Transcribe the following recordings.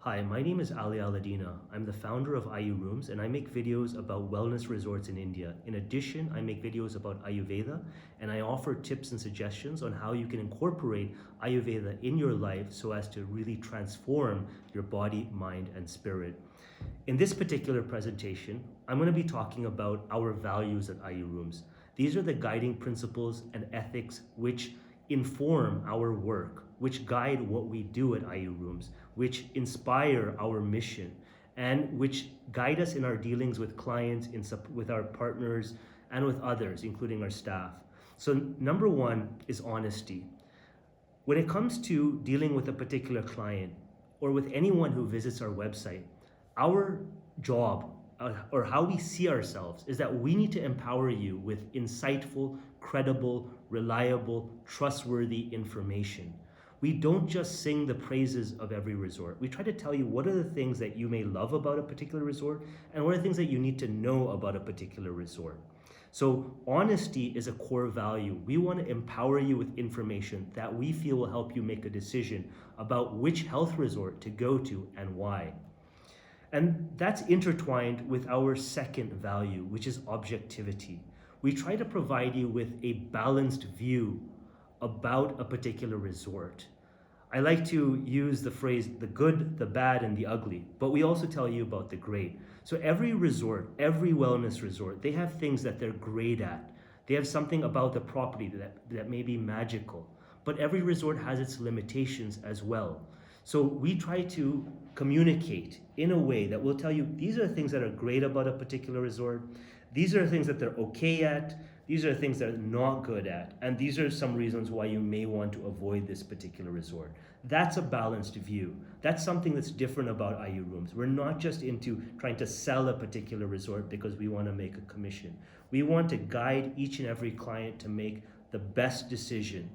Hi, my name is Aly Alidina. I'm the founder of Ayurooms and I make videos about wellness resorts in India. In addition, I make videos about Ayurveda and I offer tips and suggestions on how you can incorporate Ayurveda in your life so as to really transform your body, mind, and spirit. In this particular presentation, I'm going to be talking about our values at Ayurooms. These are the guiding principles and ethics which inform our work, which guide what we do at Ayurooms, which inspire our mission, and which guide us in our dealings with clients, with our partners, and with others, including our staff. So number one is honesty. When it comes to dealing with a particular client or with anyone who visits our website, our job or how we see ourselves is that we need to empower you with insightful, credible, reliable, trustworthy information. We don't just sing the praises of every resort. We try to tell you what are the things that you may love about a particular resort and what are the things that you need to know about a particular resort. So honesty is a core value. We want to empower you with information that we feel will help you make a decision about which health resort to go to and why. And that's intertwined with our second value, which is objectivity. We try to provide you with a balanced view about a particular resort. I like to use the phrase the good, the bad, and the ugly, but we also tell you about the great. So every resort, every wellness resort, they have things that they're great at. They have something about the property that may be magical, but every resort has its limitations as well. So we try to communicate in a way that will tell you these are the things that are great about a particular resort, these are the things that they're okay at, these are the things that they're not good at, and these are some reasons why you may want to avoid this particular resort. That's a balanced view. That's something that's different about Ayurooms. We're not just into trying to sell a particular resort because we want to make a commission. We want to guide each and every client to make the best decision,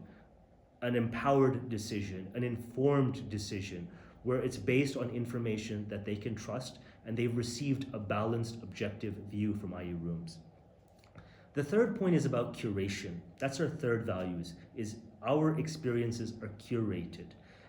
an empowered decision, an informed decision, where it's based on information that they can trust and they've received a balanced, objective view from Ayurooms. The third point is about curation. That's our third values, is our experiences are curated.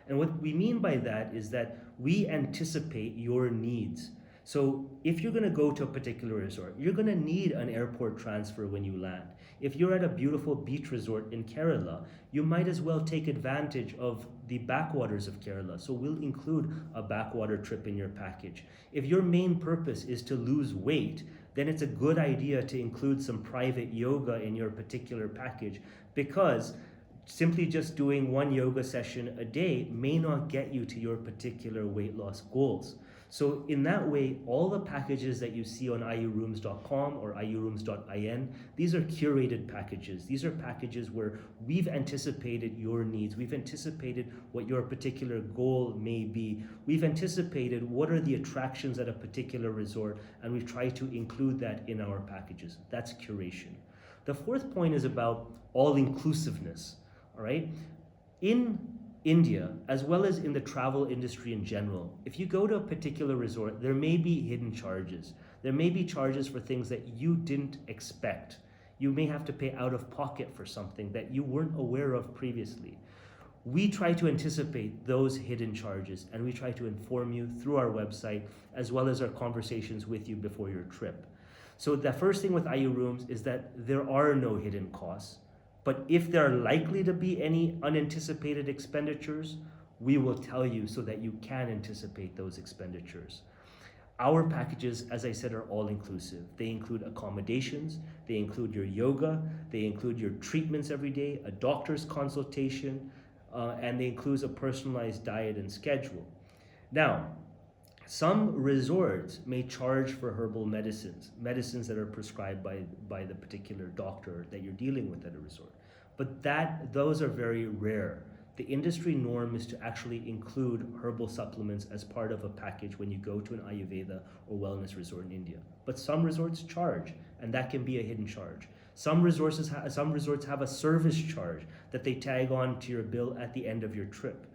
And what we mean by that is that we anticipate your needs. So if you're going to go to a particular resort, you're going to need an airport transfer when you land. If you're at a beautiful beach resort in Kerala, you might as well take advantage of the backwaters of Kerala. So we'll include a backwater trip in your package. If your main purpose is to lose weight, then it's a good idea to include some private yoga in your particular package, because simply just doing one yoga session a day may not get you to your particular weight loss goals. So in that way, all the packages that you see on ayurooms.com or ayurooms.in, these are curated packages. These are packages where we've anticipated your needs. We've anticipated what your particular goal may be. We've anticipated what are the attractions at a particular resort, and we've tried to include that in our packages. That's curation. The fourth point is about all-inclusiveness, all right? In India, as well as in the travel industry in general, if you go to a particular resort, there may be hidden charges. There may be charges for things that you didn't expect. You may have to pay out of pocket for something that you weren't aware of previously. We try to anticipate those hidden charges, and we try to inform you through our website, as well as our conversations with you before your trip. So the first thing with Ayurooms is that there are no hidden costs. But if there are likely to be any unanticipated expenditures, we will tell you so that you can anticipate those expenditures. Our packages, as I said, are all inclusive. They include accommodations, they include your yoga, they include your treatments every day, a doctor's consultation, and they include a personalized diet and schedule. Now, some resorts may charge for herbal medicines that are prescribed by the particular doctor that you're dealing with at a resort. But those are very rare. The industry norm is to actually include herbal supplements as part of a package when you go to an Ayurveda or wellness resort in India. But some resorts charge, and that can be a hidden charge. Some resorts have a service charge that they tag on to your bill at the end of your trip.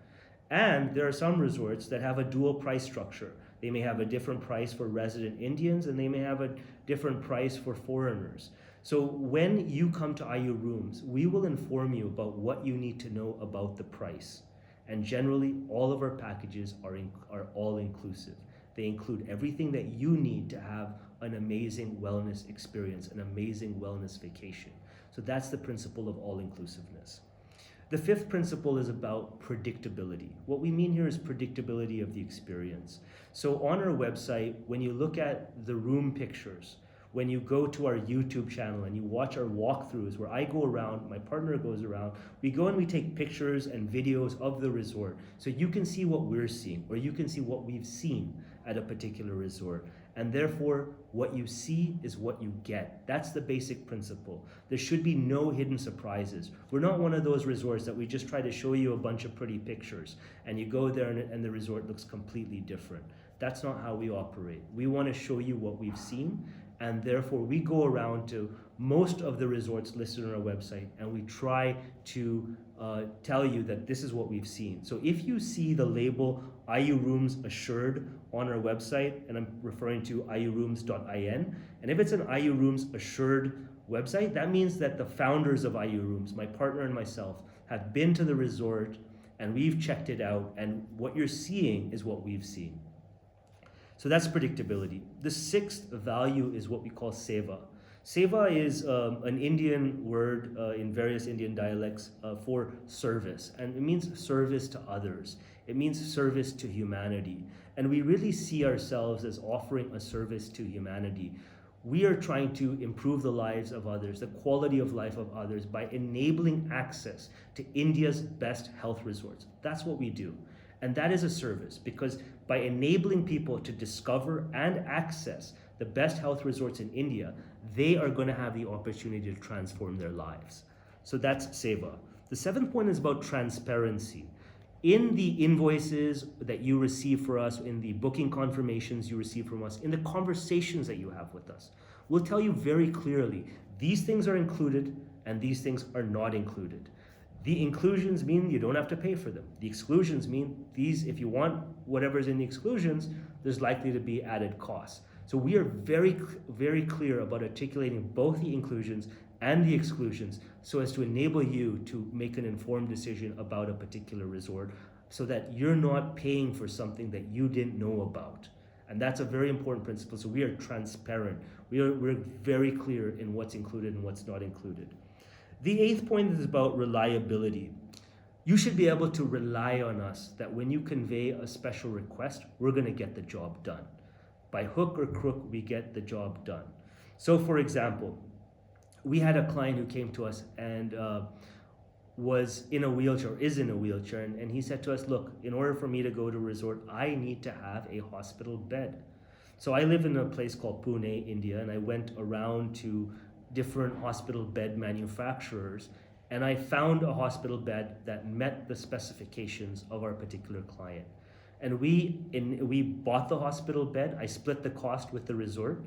And there are some resorts that have a dual price structure. They may have a different price for resident Indians, and they may have a different price for foreigners. So when you come to Ayurooms, we will inform you about what you need to know about the price. And generally, all of our packages are all inclusive. They include everything that you need to have an amazing wellness experience, an amazing wellness vacation. So that's the principle of all inclusiveness. The fifth principle is about predictability. What we mean here is predictability of the experience. So on our website, when you look at the room pictures, when you go to our YouTube channel and you watch our walkthroughs where I go around, my partner goes around, we go and we take pictures and videos of the resort so you can see what we're seeing or you can see what we've seen at a particular resort. And therefore, what you see is what you get. That's the basic principle. There should be no hidden surprises. We're not one of those resorts that we just try to show you a bunch of pretty pictures and you go there and the resort looks completely different. That's not how we operate. We want to show you what we've seen, and therefore we go around to most of the resorts listed on our website and we try to tell you that this is what we've seen. So if you see the label Ayurooms Assured on our website, and I'm referring to ayurooms.in, and if it's an Ayurooms Assured website, that means that the founders of Ayurooms, my partner and myself, have been to the resort and we've checked it out, and what you're seeing is what we've seen. So that's predictability. The sixth value is what we call Seva. Seva is an Indian word in various Indian dialects for service, and it means service to others. It means service to humanity. And we really see ourselves as offering a service to humanity. We are trying to improve the lives of others, the quality of life of others, by enabling access to India's best health resorts. That's what we do. And that is a service, because by enabling people to discover and access the best health resorts in India, they are going to have the opportunity to transform their lives. So that's Seva. The seventh point is about transparency. In the invoices that you receive for us, in the booking confirmations you receive from us, in the conversations that you have with us, we'll tell you very clearly, these things are included and these things are not included. The inclusions mean you don't have to pay for them. The exclusions mean these, if you want whatever's in the exclusions, there's likely to be added costs. So we are very, very clear about articulating both the inclusions and the exclusions so as to enable you to make an informed decision about a particular resort so that you're not paying for something that you didn't know about. And that's a very important principle. So we are transparent. We're very clear in what's included and what's not included. The eighth point is about reliability. You should be able to rely on us that when you convey a special request, we're going to get the job done. By hook or crook, we get the job done. So for example, we had a client who came to us and was in a wheelchair, is in a wheelchair, and he said to us, look, in order for me to go to a resort, I need to have a hospital bed. So I live in a place called Pune, India, and I went around to different hospital bed manufacturers, and I found a hospital bed that met the specifications of our particular client. And we bought the hospital bed. I split the cost with the resort,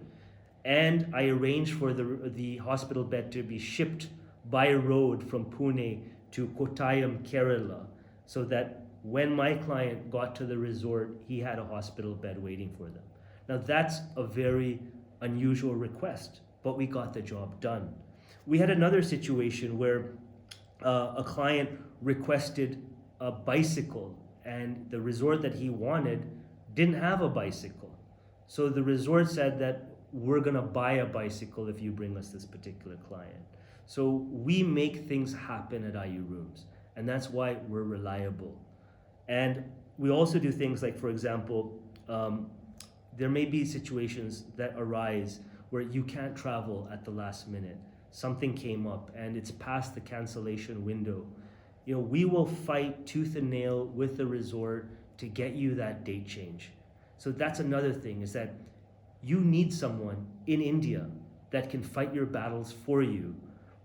and I arranged for the hospital bed to be shipped by road from Pune to Kottayam, Kerala, so that when my client got to the resort, he had a hospital bed waiting for them. Now that's a very unusual request, but we got the job done. We had another situation where a client requested a bicycle, and the resort that he wanted didn't have a bicycle. So the resort said that we're gonna buy a bicycle if you bring us this particular client. So we make things happen at Ayurooms, and that's why we're reliable. And we also do things like, for example, there may be situations that arise where you can't travel at the last minute. Something came up and it's past the cancellation window. You know, we will fight tooth and nail with the resort to get you that date change. So that's another thing, is that you need someone in India that can fight your battles for you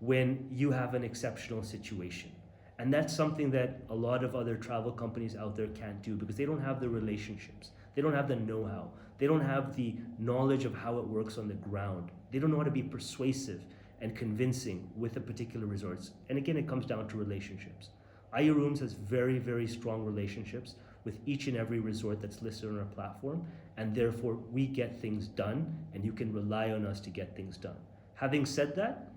when you have an exceptional situation. And that's something that a lot of other travel companies out there can't do, because they don't have the relationships. They don't have the know-how. They don't have the knowledge of how it works on the ground. They don't know how to be persuasive and convincing with the particular resorts. And again, it comes down to relationships. Ayurooms has very, very strong relationships with each and every resort that's listed on our platform, and therefore we get things done, and you can rely on us to get things done. Having said that,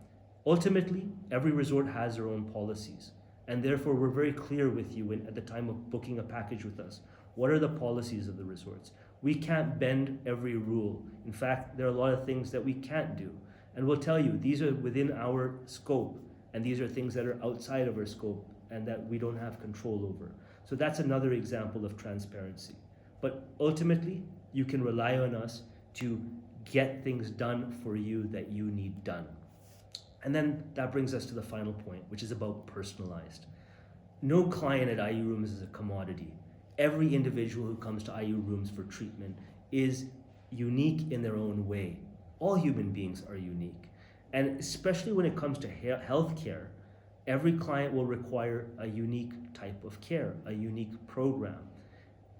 ultimately, every resort has their own policies, And therefore, we're very clear with you at the time of booking a package with us. What are the policies of the resorts? We can't bend every rule. In fact, there are a lot of things that we can't do. And we'll tell you, these are within our scope, and these are things that are outside of our scope and that we don't have control over. So that's another example of transparency. But ultimately, you can rely on us to get things done for you that you need done. And then that brings us to the final point, which is about personalized. No client at Ayurooms is a commodity. Every individual who comes to Ayurooms for treatment is unique in their own way. All human beings are unique. And especially when it comes to healthcare, every client will require a unique type of care, a unique program.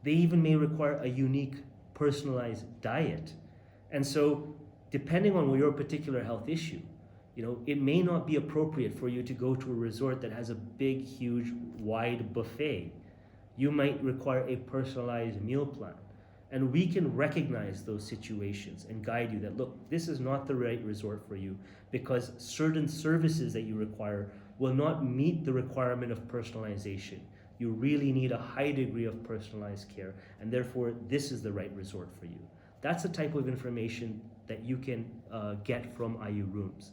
They even may require a unique personalized diet. And so, depending on your particular health issue, it may not be appropriate for you to go to a resort that has a big, huge, wide buffet. You might require a personalized meal plan. And we can recognize those situations and guide you that, look, this is not the right resort for you because certain services that you require will not meet the requirement of personalization. You really need a high degree of personalized care, and therefore this is the right resort for you. That's the type of information that you can get from Ayurooms.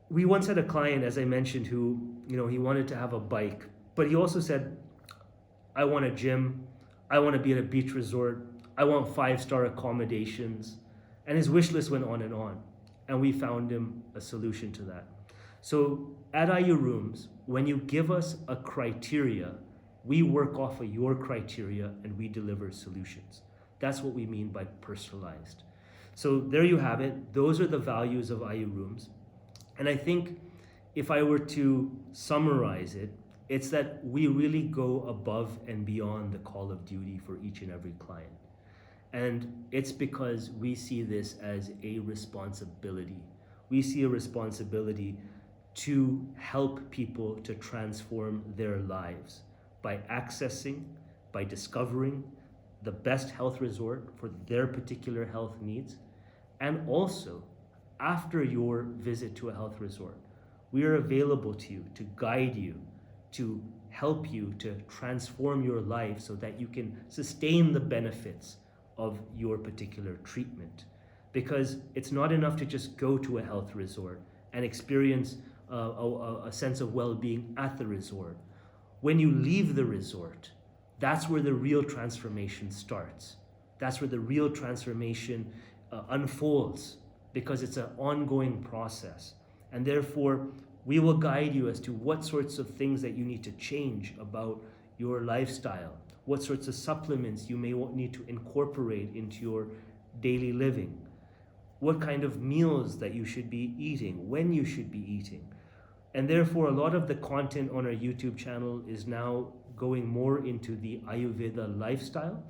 We once had a client, as I mentioned, who, he wanted to have a bike, but he also said, I want a gym, I want to be at a beach resort, I want 5-star accommodations, and his wish list went on, and we found him a solution to that. So at Ayurooms, when you give us a criteria, we work off of your criteria and we deliver solutions. That's what we mean by personalized. So there you have it. Those are the values of Ayurooms. And I think if I were to summarize it, it's that we really go above and beyond the call of duty for each and every client. And it's because we see this as a responsibility. We see a responsibility to help people to transform their lives by accessing, by discovering the best health resort for their particular health needs. And also, after your visit to a health resort, we are available to you to guide you, to help you to transform your life so that you can sustain the benefits of your particular treatment. Because it's not enough to just go to a health resort and experience a sense of well-being at the resort. When you leave the resort, that's where the real transformation starts. That's where the real transformation unfolds, because it's an ongoing process. And therefore, we will guide you as to what sorts of things that you need to change about your lifestyle, what sorts of supplements you may need to incorporate into your daily living, what kind of meals that you should be eating, when you should be eating. And therefore, a lot of the content on our YouTube channel is now going more into the Ayurveda lifestyle,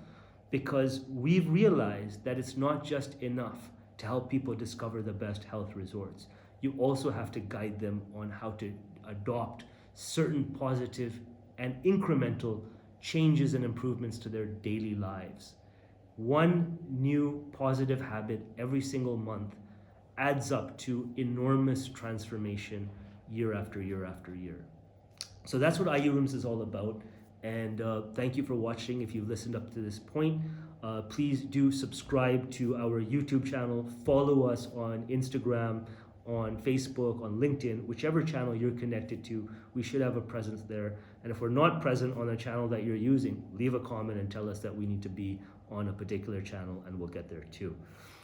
because we've realized that it's not just enough to help people discover the best health resorts. You also have to guide them on how to adopt certain positive and incremental changes and improvements to their daily lives. One new positive habit every single month adds up to enormous transformation year after year after year. So that's what Ayurooms is all about. And thank you for watching. If you've listened up to this point, please do subscribe to our YouTube channel. Follow us on Instagram, on Facebook, on LinkedIn, whichever channel you're connected to. We should have a presence there. And if we're not present on a channel that you're using, leave a comment and tell us that we need to be on a particular channel, and we'll get there too.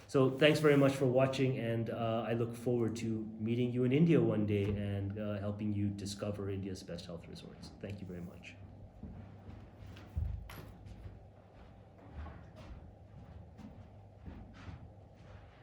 So thanks very much for watching, and I look forward to meeting you in India one day and helping you discover India's best health resorts. Thank you very much.